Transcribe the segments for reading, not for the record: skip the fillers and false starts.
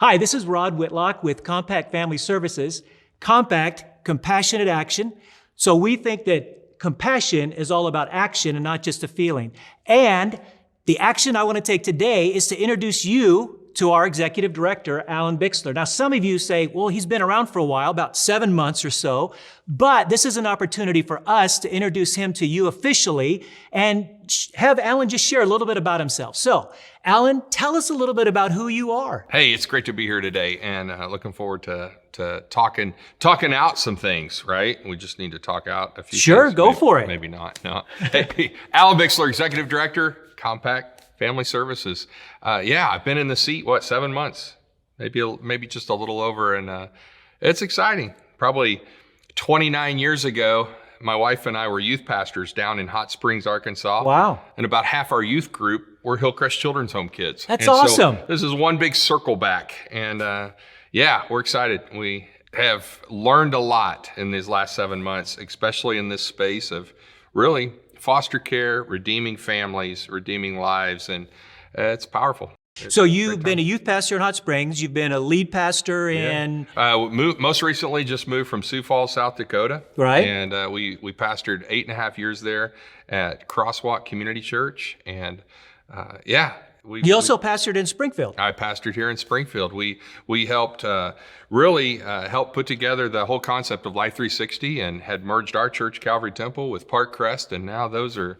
Hi, this is Rod Whitlock with Compact Family Services. Compact, compassionate action. So we think that compassion is all about action and not just a feeling. And the action I want to take today is to introduce you to our executive director, Alan Bixler. Now, some of you say, well, he's been around for a while, about 7 months or so, but this is an opportunity for us to introduce him to you officially and have Alan just share a little bit about himself. So, Alan, tell us a little bit about who you are. Hey, it's great to be here today, and looking forward to talking out some things, right? We just need to talk out a few Sure, things. go for it. Maybe not, no. Hey, Alan Bixler, Executive Director, Compact Family Services. I've been in the seat, 7 months? Maybe just a little over, and it's exciting. Probably 29 years ago, my wife and I were youth pastors down in Hot Springs, Arkansas. Wow. And about half our youth group were Hillcrest Children's Home kids. That's awesome. So this is one big circle back. And we're excited. We have learned a lot in these last 7 months, especially in this space of really foster care, redeeming families, redeeming lives. And it's powerful. So you've been a youth pastor in Hot Springs. You've been a lead pastor in... Most recently, just moved from Sioux Falls, South Dakota. Right. And we pastored 8.5 years there at Crosswalk Community Church. And You also pastored in Springfield. I pastored here in Springfield. We helped help put together the whole concept of Life 360 and had merged our church, Calvary Temple, with Park Crest, and now those are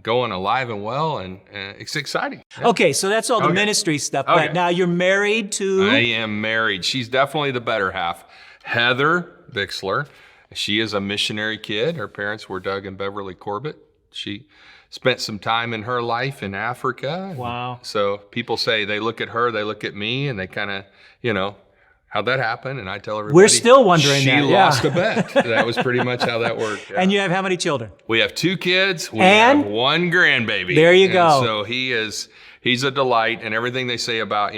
going alive and well, and it's exciting. Yeah. Okay, so that's all the ministry stuff, but now you're married to... I am married. She's definitely the better half. Heather Bixler. She is a missionary kid. Her parents were Doug and Beverly Corbett. She spent some time in her life in Africa. Wow. So people say they look at her, they look at me, and they kind of, how'd that happen? And I tell everybody. We're still wondering she that. lost a bet. That was pretty much how that worked. Yeah. And you have how many children? We have 2 kids. We have 1 grandbaby. There you go. So he's a delight, and everything they say about,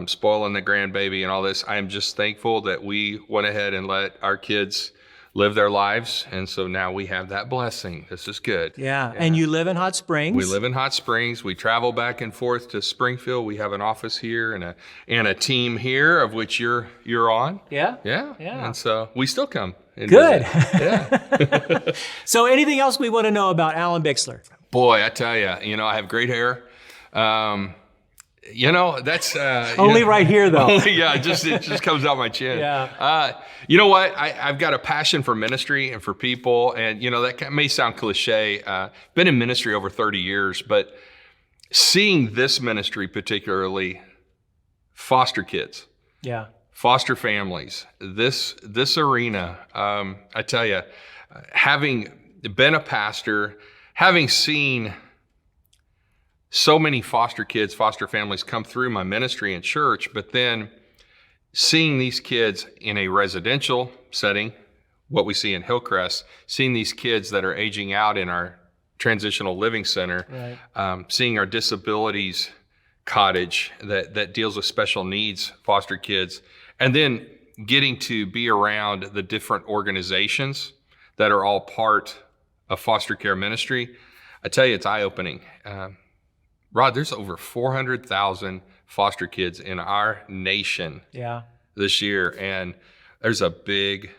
spoiling the grandbaby and all this, I am just thankful that we went ahead and let our kids live their lives, and so now we have that blessing. This is good. Yeah, and you live in Hot Springs. We live in Hot Springs. We travel back and forth to Springfield. We have an office here and a team here, of which you're on. Yeah? Yeah. And so we still come. Good. Yeah. So anything else we want to know about Alan Bixler? Boy, I tell you, I have great hair. That's only right here though. It just comes out my chin. Yeah. You know what? I've got a passion for ministry and for people, and that may sound cliche. Been in ministry over 30 years, but seeing this ministry, particularly foster kids, foster families, this arena, I tell you, having been a pastor, having seen so many foster kids, foster families come through my ministry and church, but then seeing these kids in a residential setting, what we see in Hillcrest, seeing these kids that are aging out in our transitional living center, seeing our disabilities cottage that deals with special needs foster kids, and then getting to be around the different organizations that are all part of foster care ministry, I tell you, it's eye-opening. Rod, there's over 400,000 foster kids in our nation this year, and there's a big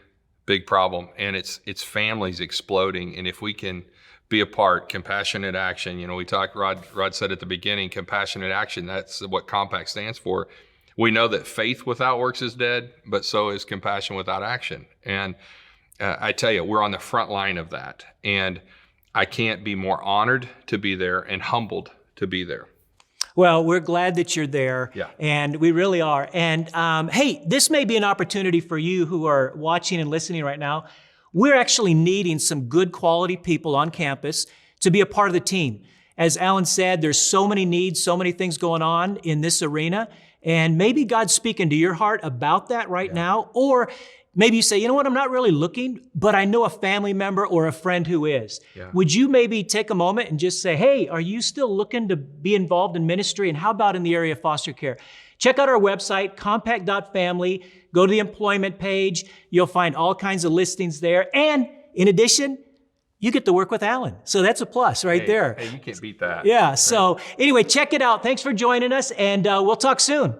problem, and it's families exploding. And if we can be a part, compassionate action, we talked, Rod said at the beginning, compassionate action, that's what Compact stands for. We know that faith without works is dead, but so is compassion without action. And I tell you, we're on the front line of that, and I can't be more honored to be there and humbled to be there. Well, we're glad that you're there, and we really are. And hey, this may be an opportunity for you who are watching and listening right now. We're actually needing some good quality people on campus to be a part of the team. As Alan said, there's so many needs, so many things going on in this arena, and maybe God's speaking to your heart about that right now, or maybe you say, you know what, I'm not really looking, but I know a family member or a friend who is. Would you maybe take a moment and just say, hey, are you still looking to be involved in ministry? And how about in the area of foster care? Check out our website, compact.family. Go to the employment page. You'll find all kinds of listings there. And in addition, you get to work with Alan. So that's a plus right there. Hey, you can't beat that. Yeah. So anyway, check it out. Thanks for joining us, and we'll talk soon.